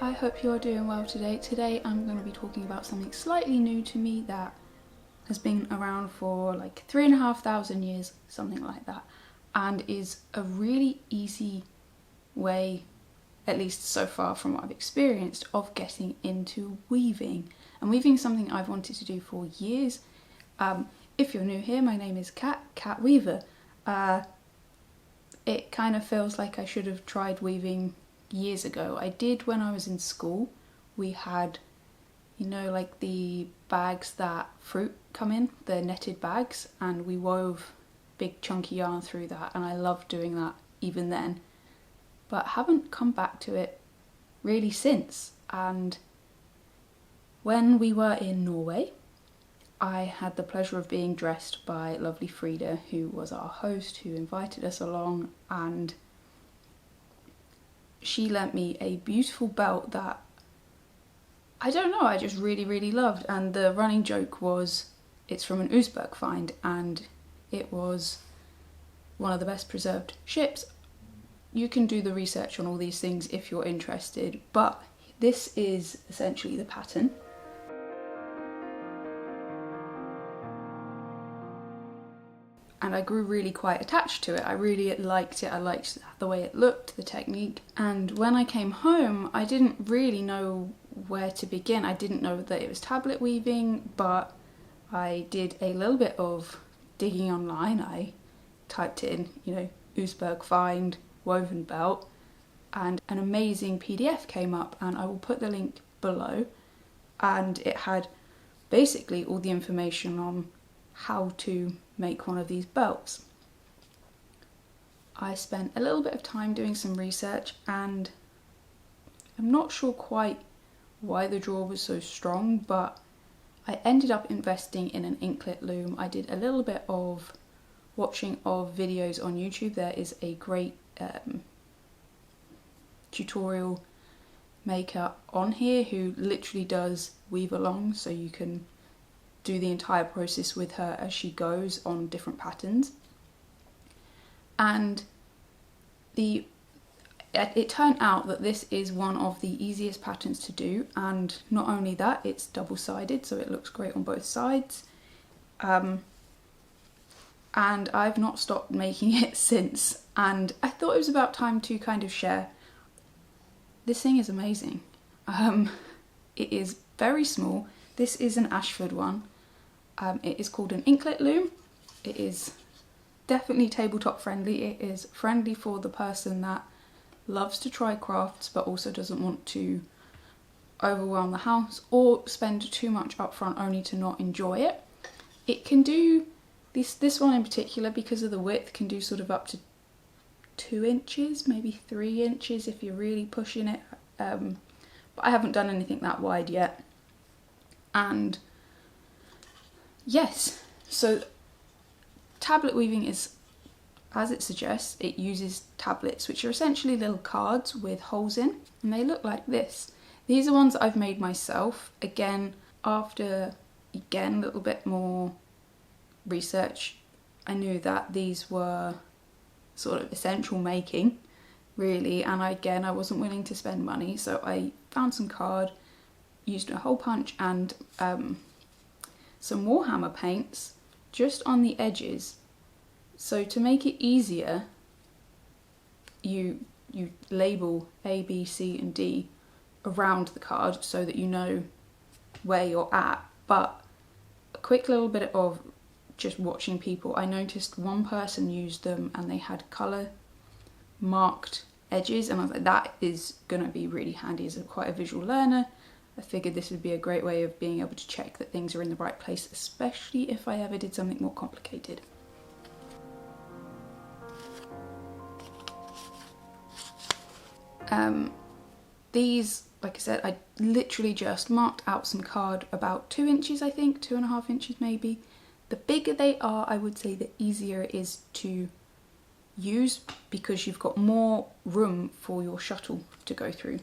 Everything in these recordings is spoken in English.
I hope you're doing well today. Today I'm going to be talking about something slightly new to me that has been around for like 3,500 years, something like that, and is a really easy way, at least so far from what I've experienced, of getting into weaving. And weaving is something I've wanted to do for years. If you're new here, my name is Cat Weaver. It kind of feels like I should have tried weaving years ago. I did when I was in school. We had, you know, like the bags that fruit come in, the netted bags, and we wove big chunky yarn through that, and I loved doing that even then, but haven't come back to it really since. And when we were in Norway, I had the pleasure of being dressed by lovely Frida, who was our host, who invited us along, and she lent me a beautiful belt that, I don't know, I just really loved. And the running joke was, it's from an Uzbek find, and it was one of the best preserved ships. You can do the research on all these things if you're interested, but this is essentially the pattern. And I grew really quite attached to it. I really liked it. I liked the way it looked, the technique. And when I came home, I didn't really know where to begin. I didn't know that it was tablet weaving, but I did a little bit of digging online. I typed in, you know, Uzbek find woven belt, and an amazing PDF came up, and I will put the link below. And it had basically all the information on how to make one of these belts. I spent a little bit of time doing some research, and I'm not sure quite why the draw was so strong, but I ended up investing in an Inklette loom. I did a little bit of watching of videos on YouTube. There is a great tutorial maker on here who literally does weave along, so you can do the entire process with her as she goes on different patterns. And it turned out that this is one of the easiest patterns to do, and not only that, it's double-sided, so it looks great on both sides. And I've not stopped making it since, and I thought it was about time to kind of share. This thing is amazing. It is very small. This is an Ashford one. It is called an Inklette loom. It is definitely tabletop friendly. It is friendly for the person that loves to try crafts but also doesn't want to overwhelm the house or spend too much upfront only to not enjoy it. It can do, this one in particular, because of the width, can do sort of up to 2 inches, maybe 3 inches if you're really pushing it. But I haven't done anything that wide yet. And yes, so tablet weaving is, as it suggests, it uses tablets, which are essentially little cards with holes in, and they look like this. These are ones that I've made myself, again, after, a little bit more research. I knew that these were sort of essential making, really, and I wasn't willing to spend money, so I found some card, used a hole punch and some Warhammer paints just on the edges. So to make it easier, you label A, B, C and D around the card so that you know where you're at. But a quick little bit of just watching people, I noticed one person used them and they had colour marked edges, and I was like, that is going to be really handy as quite a visual learner. I figured this would be a great way of being able to check that things are in the right place, especially if I ever did something more complicated. These, like I said, I literally just marked out some card about 2 inches, I think, 2.5 inches maybe. The bigger they are, I would say the easier it is to use, because you've got more room for your shuttle to go through.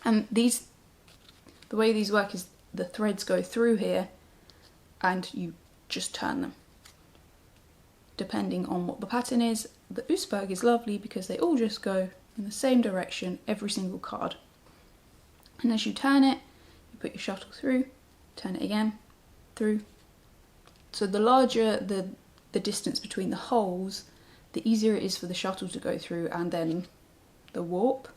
And these, the way these work is the threads go through here and you just turn them depending on what the pattern is. The Uzbek is lovely because they all just go in the same direction every single card. And as you turn it, you put your shuttle through, turn it again, through. So the larger the distance between the holes, the easier it is for the shuttle to go through, and then the warp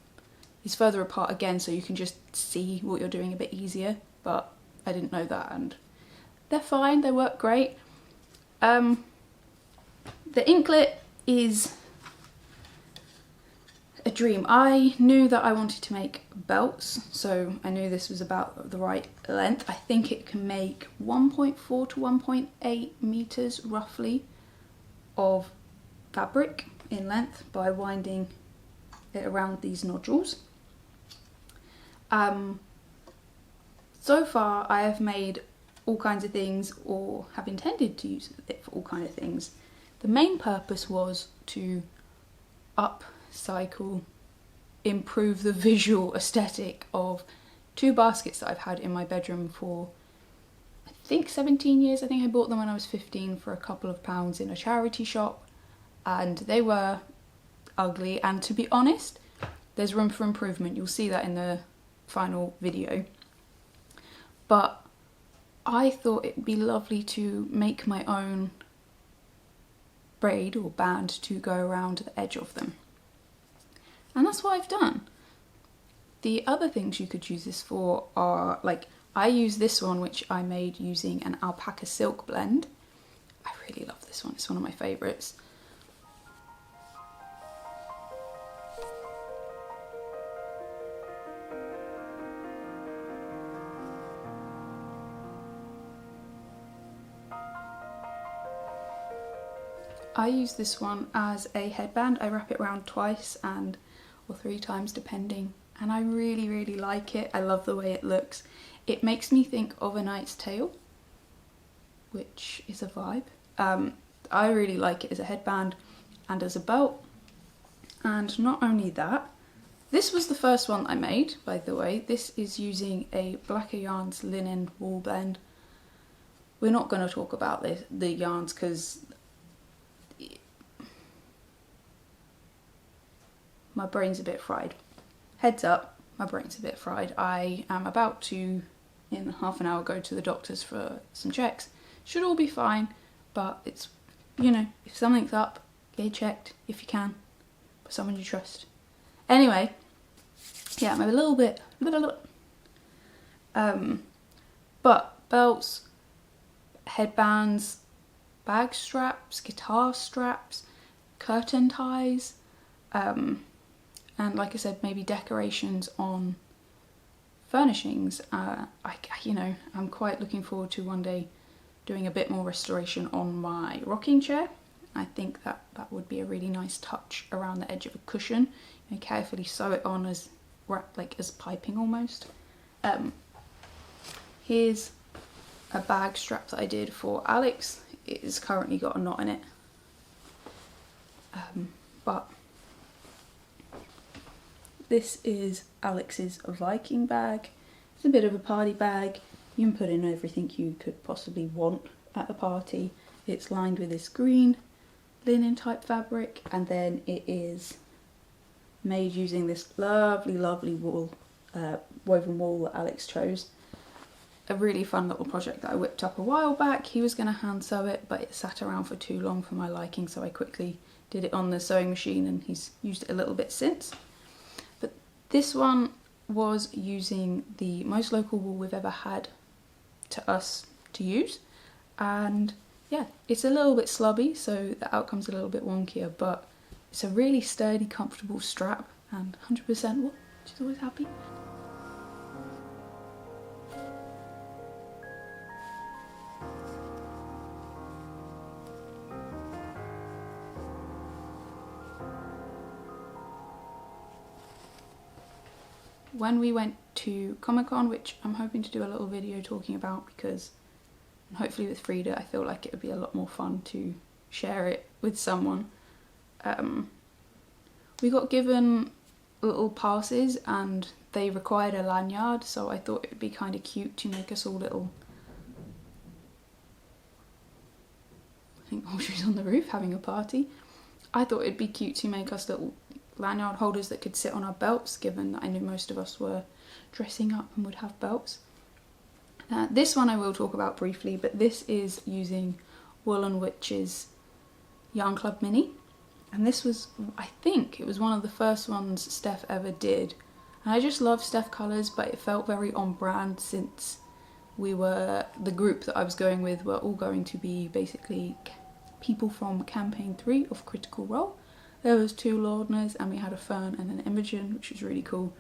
is further apart again, so you can just see what you're doing a bit easier. But I didn't know that, and they're fine, they work great. The Inklette is a dream. I knew that I wanted to make belts, so I knew this was about the right length. I think it can make 1.4 to 1.8 meters roughly of fabric in length by winding it around these nodules. So far I have made all kinds of things, or have intended to use it for all kinds of things. The main purpose was to upcycle, improve the visual aesthetic of two baskets that I've had in my bedroom for I think 17 years. I think I bought them when I was 15 for a couple of pounds in a charity shop, and they were ugly, and to be honest, there's room for improvement. You'll see that in the final video. But I thought it'd be lovely to make my own braid or band to go around the edge of them. And that's what I've done. The other things you could use this for are, like, I use this one which I made using an alpaca silk blend. I really love this one, it's one of my favourites. I use this one as a headband. I wrap it around twice or 3 times depending, and I really like it. I love the way it looks. It makes me think of A Knight's Tale, which is a vibe. I really like it as a headband and as a belt. And not only that, this was the first one I made, by the way. This is using a Blacker Yarns linen wool blend. We're not going to talk about the yarns because my brain's a bit fried. Heads up, my brain's a bit fried. I am about to, in half an hour, go to the doctor's for some checks. Should all be fine, but it's, you know, if something's up, get it checked if you can, by someone you trust. Anyway, yeah, I'm a little bit, but belts, headbands, bag straps, guitar straps, curtain ties, and like I said, maybe decorations on furnishings. You know, I'm quite looking forward to one day doing a bit more restoration on my rocking chair. I think that would be a really nice touch around the edge of a cushion. You know, carefully sew it on as as piping almost. Here's a bag strap that I did for Alex. It has currently got a knot in it, but this is Alex's Viking bag. It's a bit of a party bag. You can put in everything you could possibly want at a party. It's lined with this green linen type fabric, and then it is made using this lovely wool, woven wool that Alex chose. A really fun little project that I whipped up a while back. He was going to hand sew it, but it sat around for too long for my liking, so I quickly did it on the sewing machine, and he's used it a little bit since. But this one was using the most local wool we've ever had to us to use, and yeah, it's a little bit slubby, so the outcome's a little bit wonkier, but it's a really sturdy, comfortable strap, and 100% wool. She's always happy. When we went to Comic-Con, which I'm hoping to do a little video talking about, because hopefully with Frida I feel like it would be a lot more fun to share it with someone. We got given little passes and they required a lanyard, so I thought it would be kind of cute to make us all little, I think Audrey's on the roof having a party. I thought it'd be cute to make us little lanyard holders that could sit on our belts, given that I knew most of us were dressing up and would have belts. This one I will talk about briefly, but this is using Woolen Witch's Yarn Club Mini. And this was, I think, it was one of the first ones Steph ever did. And I just love Steph colours, but it felt very on brand since the group that I was going with were all going to be basically people from campaign 3 of Critical Role. There was 2 Lordners and we had a Fern and an Imogen, which was really cool.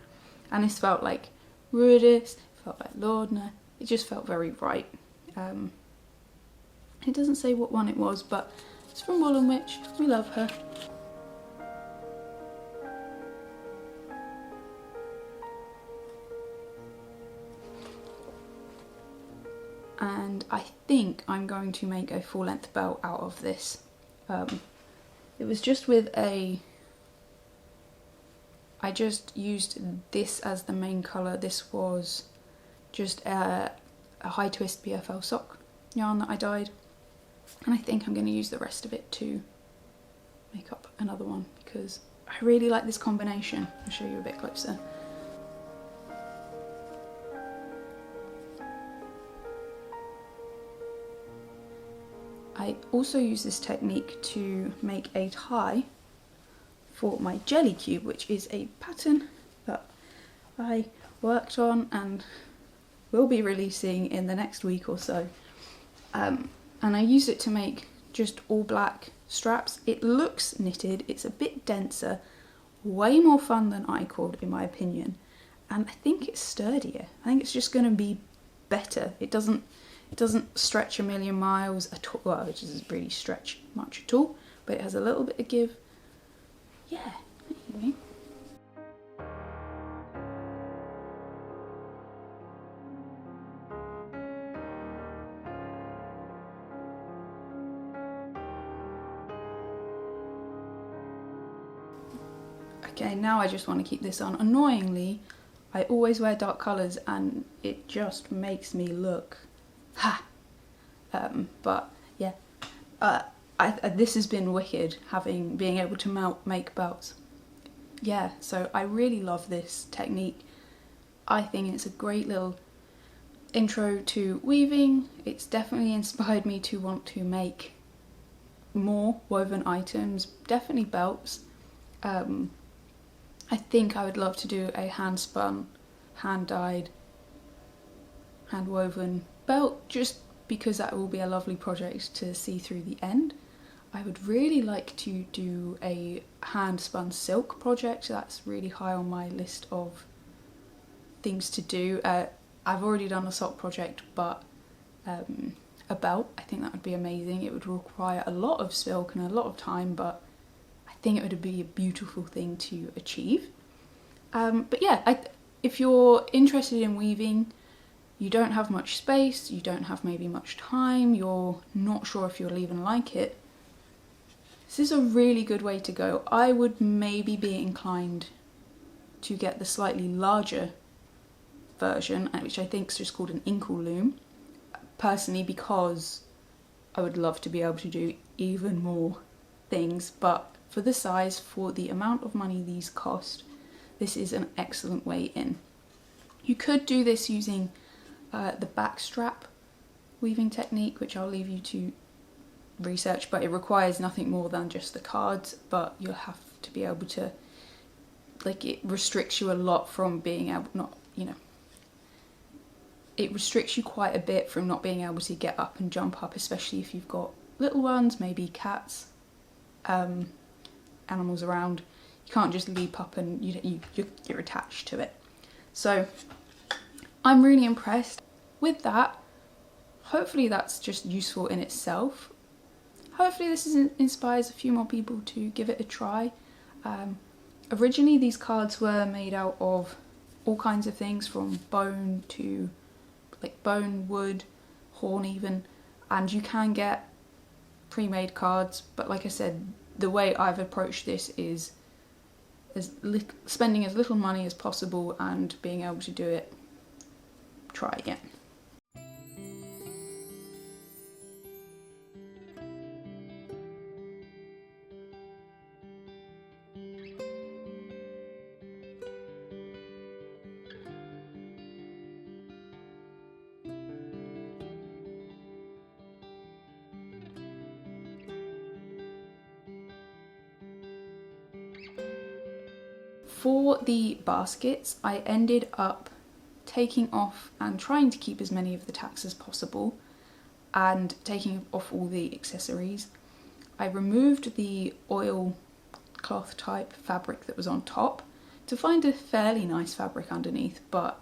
And this felt like Rudis, it felt like Lordner, it just felt very right. It doesn't say what one it was, but it's from Woolen Witch, we love her. And I think I'm going to make a full length belt out of this. It was just with I just used this as the main colour. This was just a high twist BFL sock yarn that I dyed. And I think I'm going to use the rest of it to make up another one because I really like this combination. I'll show you a bit closer. I also use this technique to make a tie for my jelly cube, which is a pattern that I worked on and will be releasing in the next week or so. And I use it to make just all black straps. It looks knitted, it's a bit denser, way more fun than I cord in my opinion, and I think it's sturdier. I think it's just going to be better. It doesn't stretch a million miles at all, well, it doesn't really stretch much at all, but it has a little bit of give. Yeah, anyway. Okay, now I just want to keep this on. Annoyingly, I always wear dark colours and it just makes me look but yeah, this has been wicked, being able to make belts. Yeah, so I really love this technique. I think it's a great little intro to weaving. It's definitely inspired me to want to make more woven items, definitely belts. I think I would love to do a hand spun, hand dyed, hand woven belt, just because that will be a lovely project to see through the end. I would really like to do a hand spun silk project. That's really high on my list of things to do. I've already done a sock project, but a belt, I think that would be amazing. It would require a lot of silk and a lot of time, but I think it would be a beautiful thing to achieve. But yeah, if you're interested in weaving, you don't have much space, you don't have maybe much time, you're not sure if you'll even like it, this is a really good way to go. I would maybe be inclined to get the slightly larger version, which I think is just called an inkle loom, personally, because I would love to be able to do even more things, but for the size, for the amount of money these cost, this is an excellent way in. You could do this using the backstrap weaving technique, which I'll leave you to research, but it requires nothing more than just the cards, but you'll have to be able to, like, it restricts you a lot from being able, it restricts you quite a bit from not being able to get up and jump up, especially if you've got little ones, maybe cats, animals around. You can't just leap up and you're attached to it. So I'm really impressed with that. Hopefully that's just useful in itself. Hopefully this inspires a few more people to give it a try. Originally these cards were made out of all kinds of things, from bone to like bone, wood, horn even, and you can get pre-made cards, but like I said, the way I've approached this is spending as little money as possible and being able to do it. Try again. For the baskets, I ended up taking off and trying to keep as many of the tacks as possible and taking off all the accessories. I removed the oil cloth type fabric that was on top to find a fairly nice fabric underneath, but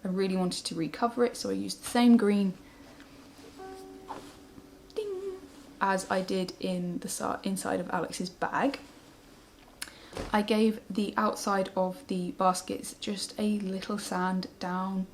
I really wanted to recover it, so I used the same green ding, as I did in the inside of Alex's bag. I gave the outside of the baskets just a little sand down.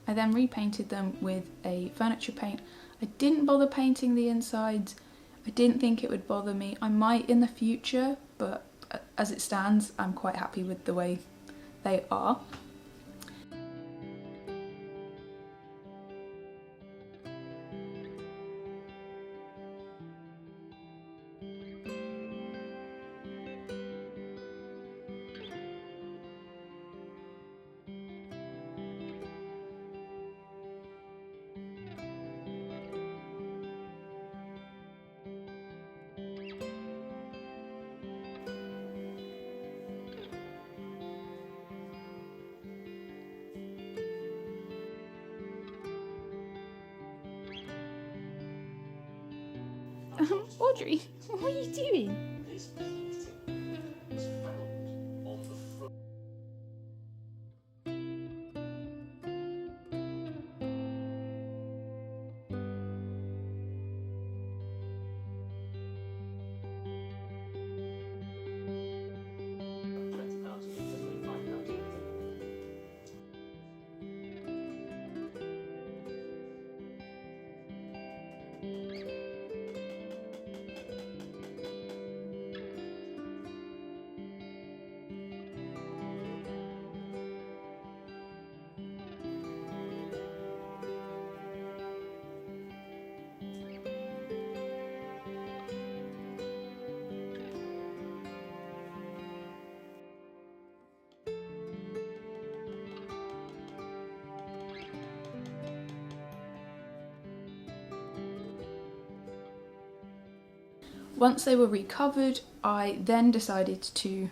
I then repainted them with a furniture paint. I didn't bother painting the insides. I didn't think it would bother me. I might in the future, but as it stands, I'm quite happy with the way they are. Audrey, what are you doing? Once they were recovered, I then decided to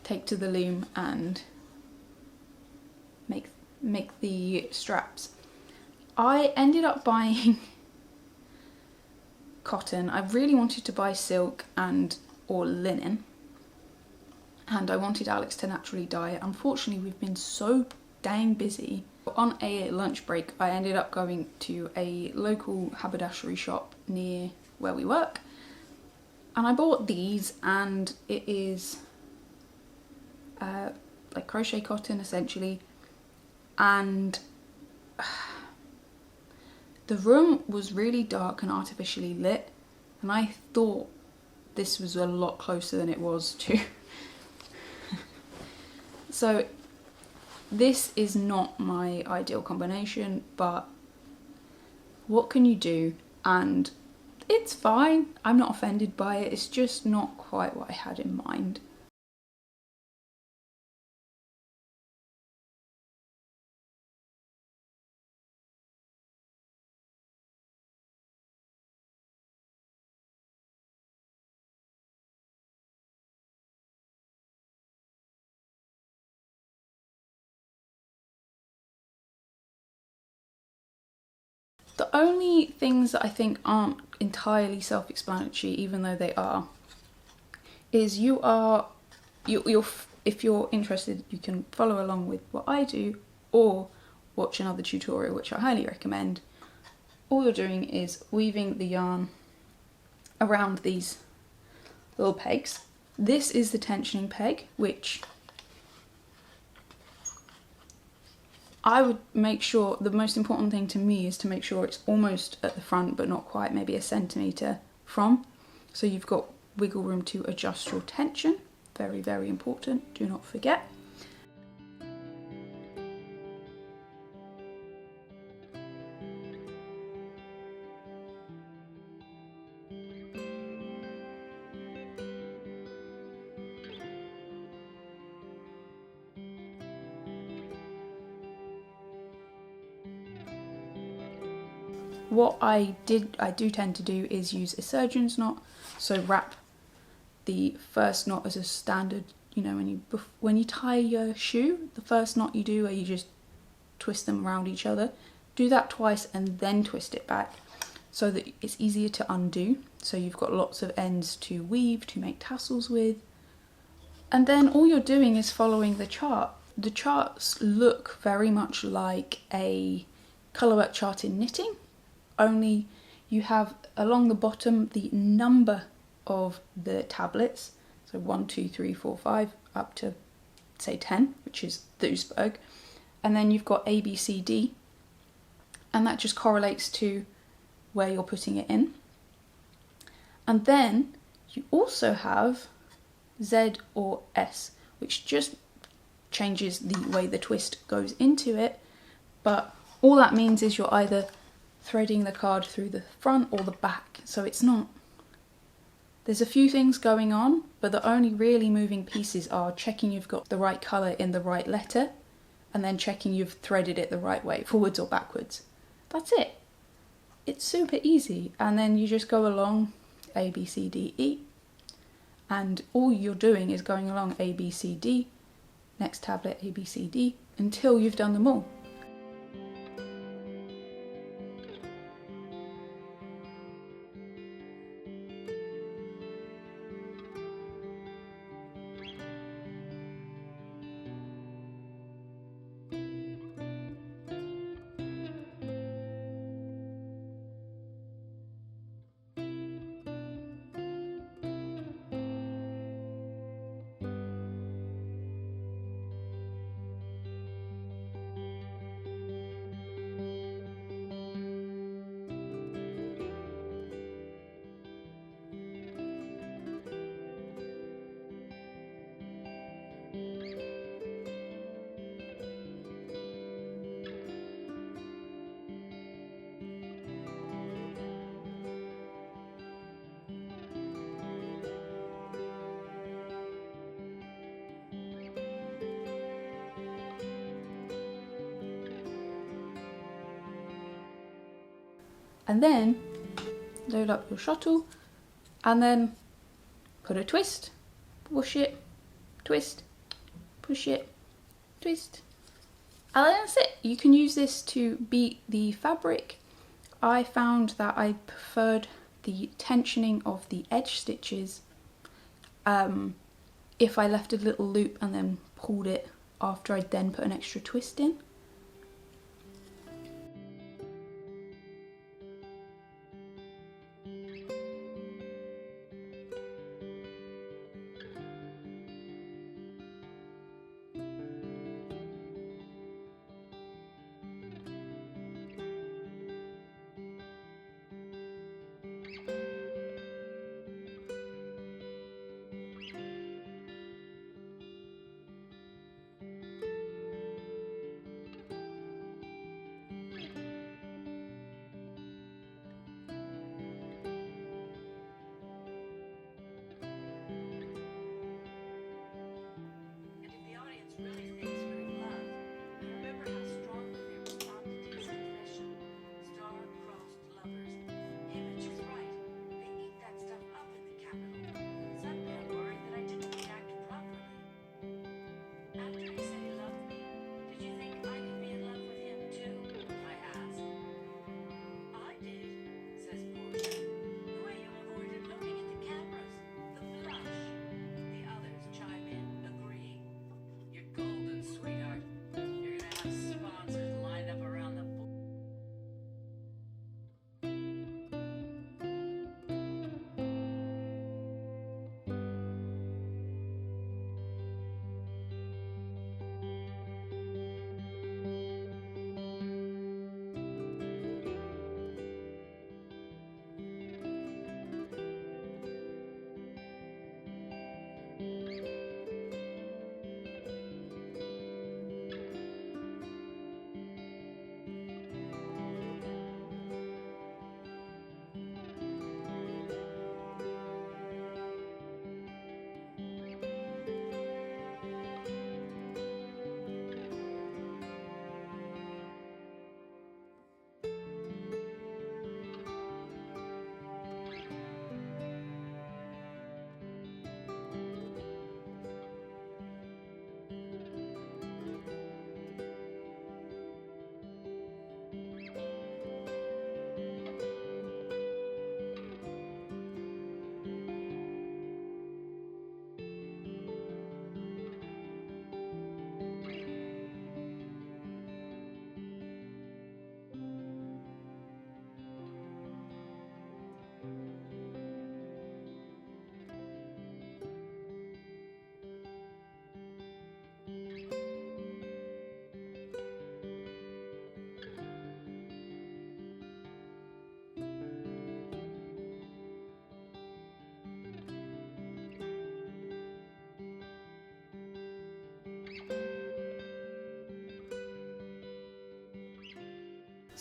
take to the loom and make the straps. I ended up buying cotton. I really wanted to buy silk or linen, and I wanted Alex to naturally dye it. Unfortunately, we've been so dang busy. On a lunch break, I ended up going to a local haberdashery shop near where we work, and I bought these, and it is like crochet cotton essentially, and the room was really dark and artificially lit, and I thought this was a lot closer than it was to. So this is not my ideal combination, but what can you do? And it's fine, I'm not offended by it, it's just not quite what I had in mind. The only things that I think aren't entirely self-explanatory, even though they are, is if you're interested, you can follow along with what I do or watch another tutorial, which I highly recommend. All you're doing is weaving the yarn around these little pegs. This is the tensioning peg, which I would make sure, the most important thing to me is to make sure it's almost at the front but not quite, maybe a centimetre from. So you've got wiggle room to adjust your tension. Very, very important, do not forget. What I do tend to do is use a surgeon's knot, so wrap the first knot as a standard, you know, when you tie your shoe, the first knot you do where you just twist them around each other, do that twice and then twist it back so that it's easier to undo, so you've got lots of ends to weave, to make tassels with. And then all you're doing is following the chart. The charts look very much like a colourwork chart in knitting, only you have along the bottom the number of the tablets, so 1, 2, 3, 4, 5 up to say 10, which is the Upcycling, and then you've got A, B, C, D, and that just correlates to where you're putting it in. And then you also have Z or S, which just changes the way the twist goes into it, but all that means is you're either threading the card through the front or the back, so it's not, there's a few things going on, but the only really moving pieces are checking you've got the right colour in the right letter, and then checking you've threaded it the right way, forwards or backwards. That's it. It's super easy, and then you just go along A, B, C, D, E, and all you're doing is going along A, B, C, D, next tablet A, B, C, D, until you've done them all. And then load up your shuttle and then put a twist, push it, twist, push it, twist, and that's it. You can use this to beat the fabric. I found that I preferred the tensioning of the edge stitches if I left a little loop and then pulled it after I'd then put an extra twist in.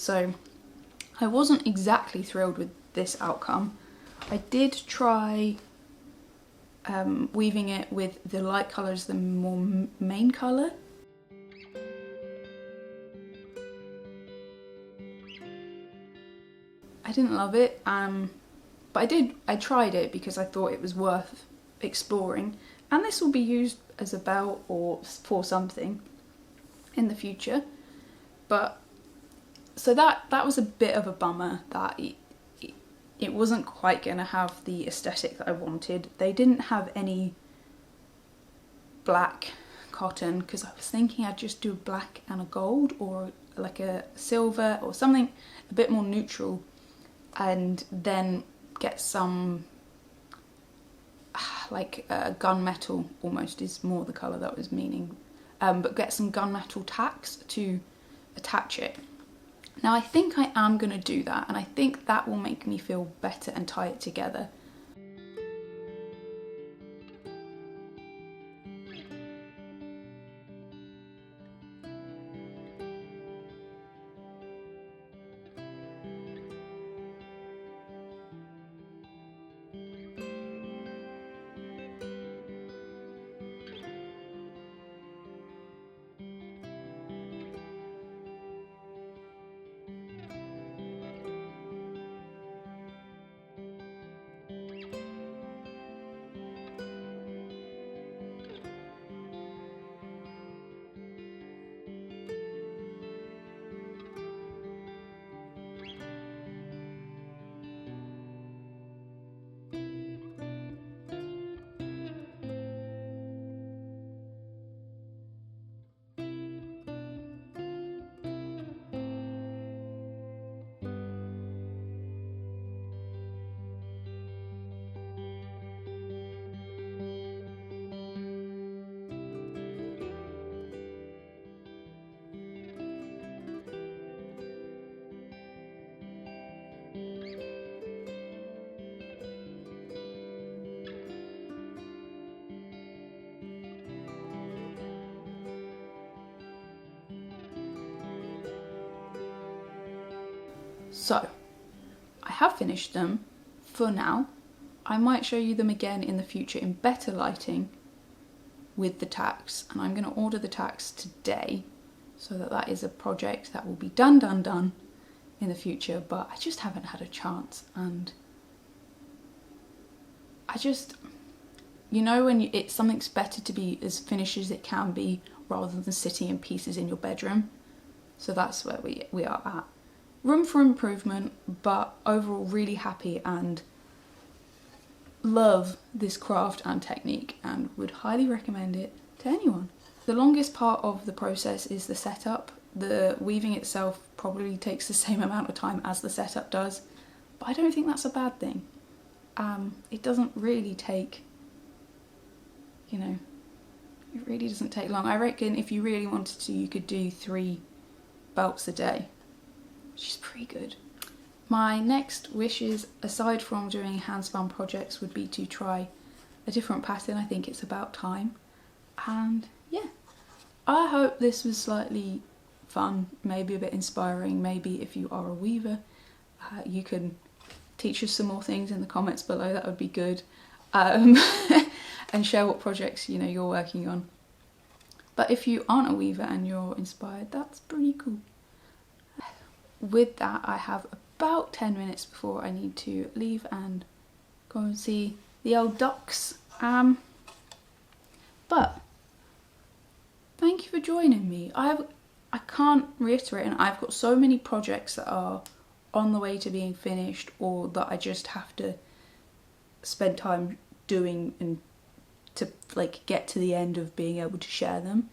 So I wasn't exactly thrilled with this outcome. I did try weaving it with the light colour as the more main colour. I didn't love it, but I tried it because I thought it was worth exploring, and this will be used as a belt or for something in the future. But so that was a bit of a bummer, that it wasn't quite going to have the aesthetic that I wanted. They didn't have any black cotton, because I was thinking I'd just do a black and a gold, or like a silver or something a bit more neutral, and then get some like gunmetal, almost is more the colour that was meaning, but get some gunmetal tacks to attach it. Now I think I am going to do that, and I think that will make me feel better and tie it together. So I have finished them for now. I might show you them again in the future in better lighting with the tacks, and I'm going to order the tacks today, so that is a project that will be done in the future, but I just haven't had a chance. And I just, you know, when it's something's better to be as finished as it can be rather than sitting in pieces in your bedroom. So that's where we are at. Room for improvement, but overall really happy and love this craft and technique, and would highly recommend it to anyone. The longest part of the process is the setup. The weaving itself probably takes the same amount of time as the setup does, but I don't think that's a bad thing. It doesn't really take, you know, it really doesn't take long. I reckon if you really wanted to, you could do 3 belts a day, which is pretty good. My next wishes, aside from doing hand-spun projects, would be to try a different pattern. I think it's about time. And yeah, I hope this was slightly fun, maybe a bit inspiring. Maybe if you are a weaver, you can teach us some more things in the comments below. That would be good. And share what projects, you know, you're working on. But if you aren't a weaver and you're inspired, that's pretty cool. With that, I have about 10 minutes before I need to leave and go and see the old ducks. But thank you for joining me. I can't reiterate, and I've got so many projects that are on the way to being finished, or that I just have to spend time doing and to like get to the end of being able to share them.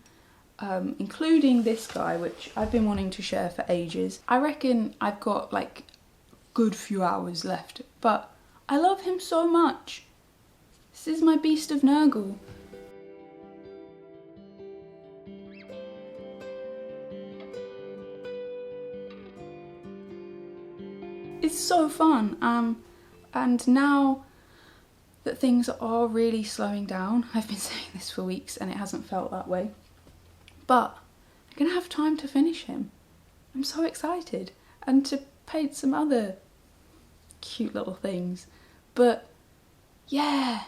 Including this guy, which I've been wanting to share for ages. I reckon I've got like good few hours left, but I love him so much. This is my beast of Nurgle. It's so fun, and now that things are really slowing down, I've been saying this for weeks and it hasn't felt that way, but I'm gonna have time to finish him. I'm so excited. and to paint some other cute little things. But yeah,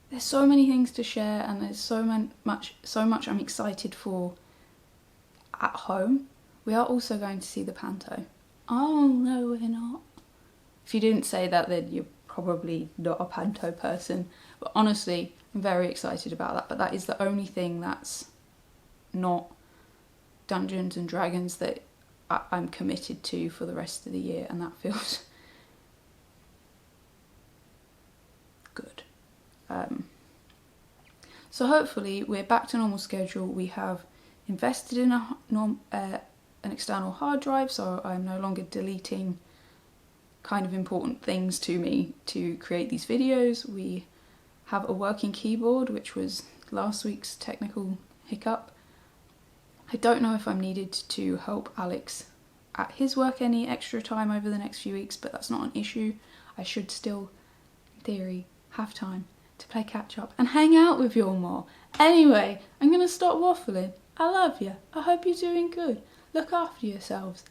there's so many things to share, and there's so much I'm excited for at home. We are also going to see the panto. Oh no, we're not. If you didn't say that, then you're probably not a panto person. But honestly, I'm very excited about that. But that is the only thing that's not Dungeons and Dragons that I'm committed to for the rest of the year, and that feels good. So hopefully we're back to normal schedule. We have invested in an external hard drive, so I'm no longer deleting kind of important things to me to create these videos. We have a working keyboard, which was last week's technical hiccup. I don't know if I'm needed to help Alex at his work any extra time over the next few weeks, but that's not an issue. I should still, in theory, have time to play catch up and hang out with you all more. Anyway, I'm going to stop waffling. I love you. I hope you're doing good. Look after yourselves.